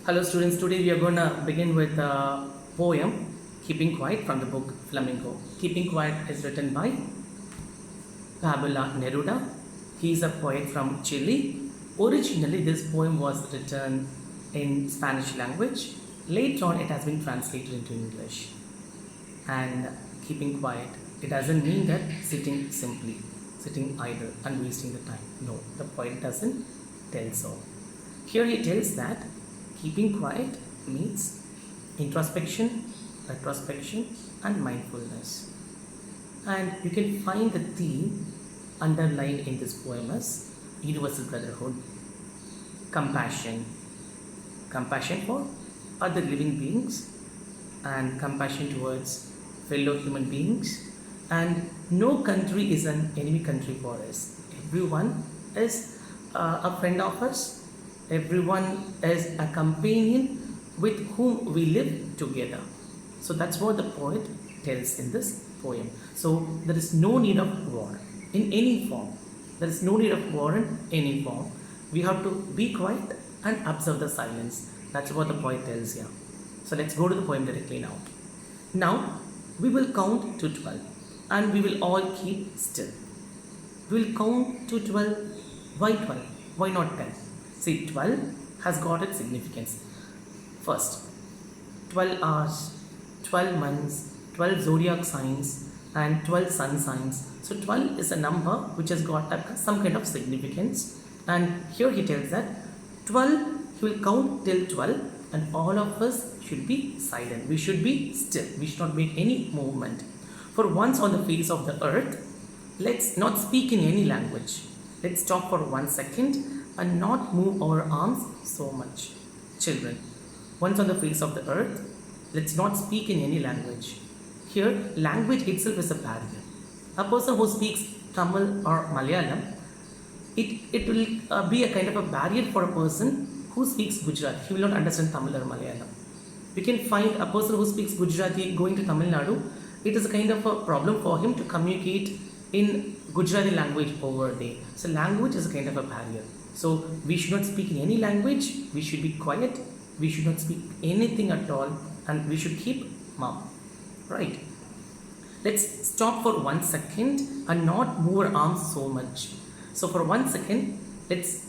Hello students, today we are going to begin with a poem Keeping Quiet from the book Flamenco. Keeping Quiet is written by Pablo Neruda. He is a poet from Chile. Originally this poem was written in Spanish language. Later on it has been translated into English. And keeping quiet, it doesn't mean that sitting simply, sitting idle and wasting the time. No, the poet doesn't tell so. Here he tells that keeping quiet means introspection, retrospection, and mindfulness. And you can find the theme underlined in this poem as universal brotherhood, compassion, compassion for other living beings, and compassion towards fellow human beings. And no country is an enemy country for us. Everyone is a friend of us. Everyone is a companion with whom we live together. So that's what the poet tells in this poem. So there is no need of war in any form. There is no need of war in any form. We have to be quiet and observe the silence. That's what the poet tells here. So let's go to the poem directly now. Now we will count to 12 and we will all keep still. We will count to 12. Why 12? Why not 10? See, 12 has got its significance. First, 12 hours, 12 months, 12 zodiac signs, and 12 sun signs. So 12 is a number which has got some kind of significance. And here he tells that 12, he will count till 12, and all of us should be silent. We should be still. We should not make any movement. For once on the face of the earth, let's not speak in any language. Let's stop for 1 second and not move our arms so much. Children, once on the face of the earth, let's not speak in any language. Here, language itself is a barrier. A person who speaks Tamil or Malayalam, it will be a kind of a barrier for a person who speaks Gujarati. He will not understand Tamil or Malayalam. We can find a person who speaks Gujarati going to Tamil Nadu. It is a kind of a problem for him to communicate in Gujarati language over there. So language is a kind of a barrier. So we should not speak in any language. We should be quiet. We should not speak anything at all, and we should keep mum. Right? Let's stop for 1 second and not move our arms so much. So for 1 second, let's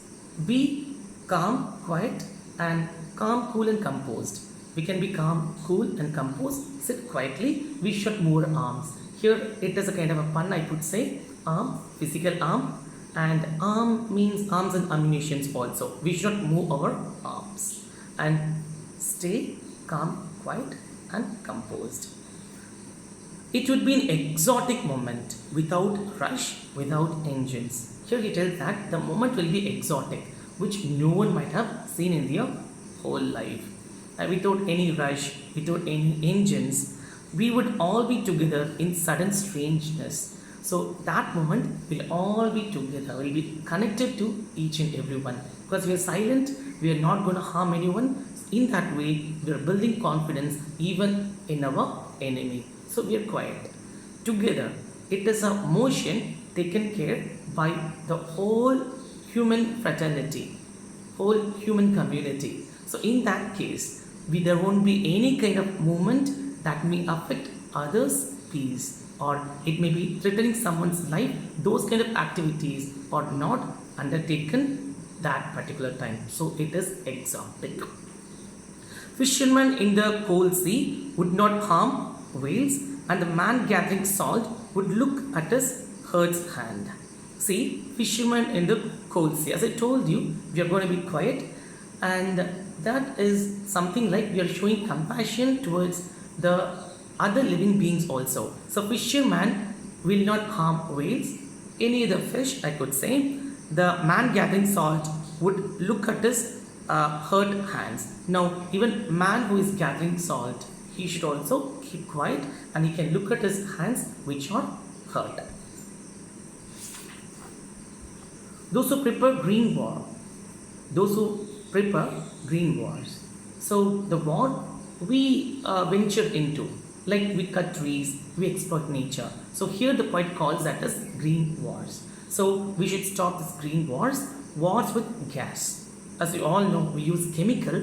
be calm, quiet, and calm, cool, and composed. We can be calm, cool, and composed. Sit quietly. We should move our arms. Here it is a kind of a pun, I could say. Arm, physical arm, and arm means arms and ammunitions also. We should move our arms and stay calm, quiet, and composed. It would be an exotic moment without rush, without engines. Here he tells that the moment will be exotic, which no one might have seen in their whole life. Without any rush, without any engines, we would all be together in sudden strangeness. So that moment we'll all be together, we'll be connected to each and everyone. Because we are silent, we are not going to harm anyone. In that way, we are building confidence even in our enemy. So we are quiet. Together, it is a motion taken care by the whole human fraternity, whole human community. So in that case, there won't be any kind of movement that may affect others' peace, or it may be threatening someone's life. Those kind of activities are not undertaken that particular time. So it is exotic. Fishermen in the cold sea would not harm whales, and the man gathering salt would look at his herd's hand. See, fishermen in the cold sea. As I told you, we are going to be quiet, and that is something like we are showing compassion towards the other living beings also. So fisherman will not harm whales, any other fish, I could say. The man gathering salt would look at his hurt hands. Now even man who is gathering salt, he should also keep quiet and he can look at his hands which are hurt. Those who prepare green war, those who prepare green wars. So the war we venture into, like we cut trees, we exploit nature. So here the poet calls that as green wars. So we should stop this green wars with gas. As you all know, we use chemical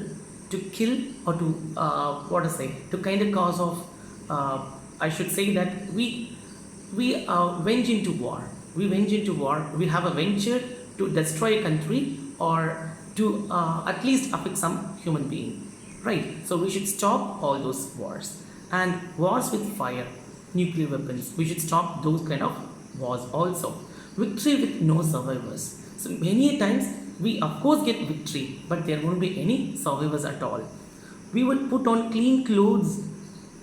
to kill or to what to say, to kind of cause of I should say that we went into war. We went into war. We have a venture to destroy a country or to at least affect some human being, right? So we should stop all those wars and wars with fire, nuclear weapons. We should stop those kind of wars also. Victory with no survivors. So many times we of course get victory, but there won't be any survivors at all. We would put on clean clothes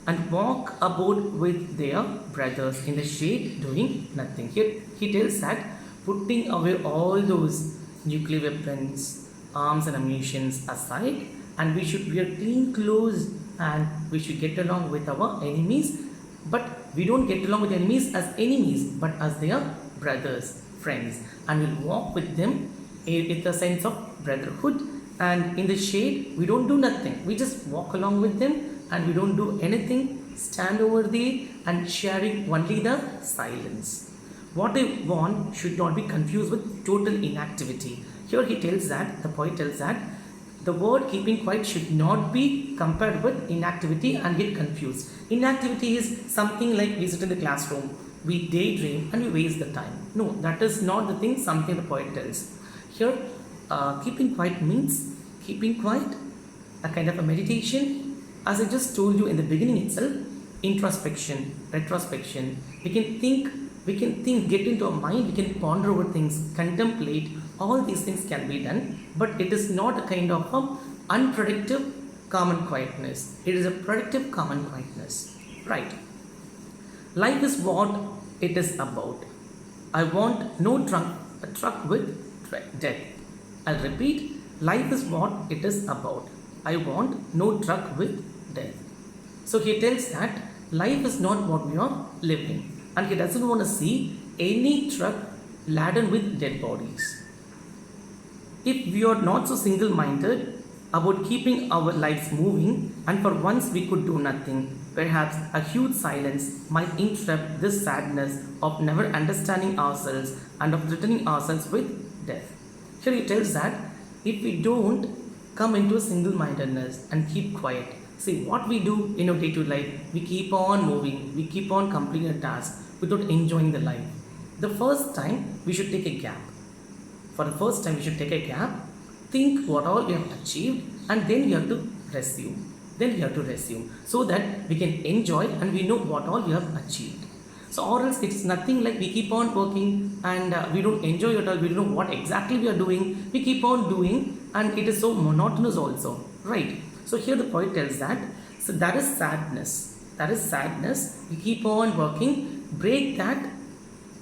and walk about with their brothers in the shade doing nothing. Here he tells that putting away all those nuclear weapons, arms and ammunition aside, and we should wear clean clothes and we should get along with our enemies. But we don't get along with enemies as enemies, but as their brothers, friends, and we'll walk with them with a sense of brotherhood. And in the shade, we don't do nothing. We just walk along with them and we don't do anything. Stand over there and sharing only the silence. What I want should not be confused with total inactivity. Here he tells that, the poet tells that the word keeping quiet should not be compared with inactivity and get confused. Inactivity is something like we sit in the classroom, we daydream and we waste the time. No, that is not the thing, something the poet tells. Here, keeping quiet means keeping quiet, a kind of a meditation. As I just told you in the beginning itself, introspection, retrospection. We can think, get into our mind, we can ponder over things, contemplate. All these things can be done, but it is not a kind of unproductive common quietness. It is a productive common quietness, right? Life is what it is about. I want no truck with death. I'll repeat, life is what it is about. I want no truck with death. So he tells that life is not what we are living, and he doesn't want to see any truck laden with dead bodies. If we are not so single-minded about keeping our lives moving, and for once we could do nothing, perhaps a huge silence might interrupt this sadness of never understanding ourselves and of threatening ourselves with death. Here he tells that if we don't come into a single-mindedness and keep quiet, see what we do in our day-to-day life, we keep on moving, we keep on completing a task without enjoying the life. The first time we should take a gap. For the first time we should take a gap, think what all we have achieved, and then we have to resume. So that we can enjoy and we know what all we have achieved. So or else it's nothing like we keep on working and we don't enjoy it all, we don't know what exactly we are doing, we keep on doing and it is so monotonous also, right? So here the poet tells that, so that is sadness, we keep on working, break that,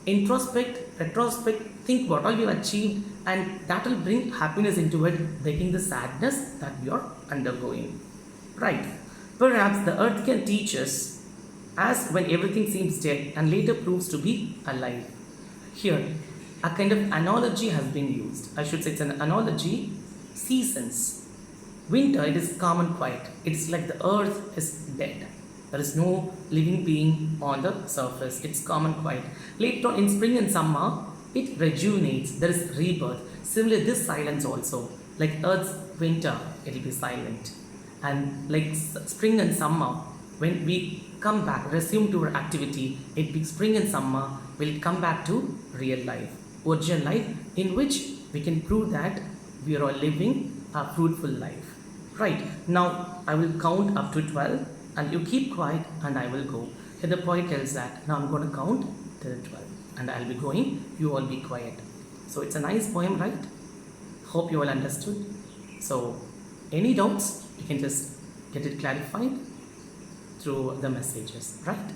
introspect, retrospect, think what all we have achieved, and that will bring happiness into it, breaking the sadness that we are undergoing, right? Perhaps the earth can teach us as when everything seems dead and later proves to be alive. Here, a kind of analogy has been used. I should say it's an analogy. Seasons. Winter, it is calm and quiet. It's like the earth is dead. There is no living being on the surface. It's calm and quiet. Later on in spring and summer, it rejuvenates. There is rebirth. Similarly, this silence also. Like earth's winter, it will be silent. And like spring and summer, when we come back, resume to our activity, it be spring and summer, will come back to real life, original life, in which we can prove that we are all living a fruitful life. Right, now I will count up to 12 and you keep quiet and I will go. Here the poet tells that, now I'm going to count till 12 and I'll be going, you all be quiet. So it's a nice poem, right? Hope you all understood. So any doubts, you can just get it clarified through the messages, right?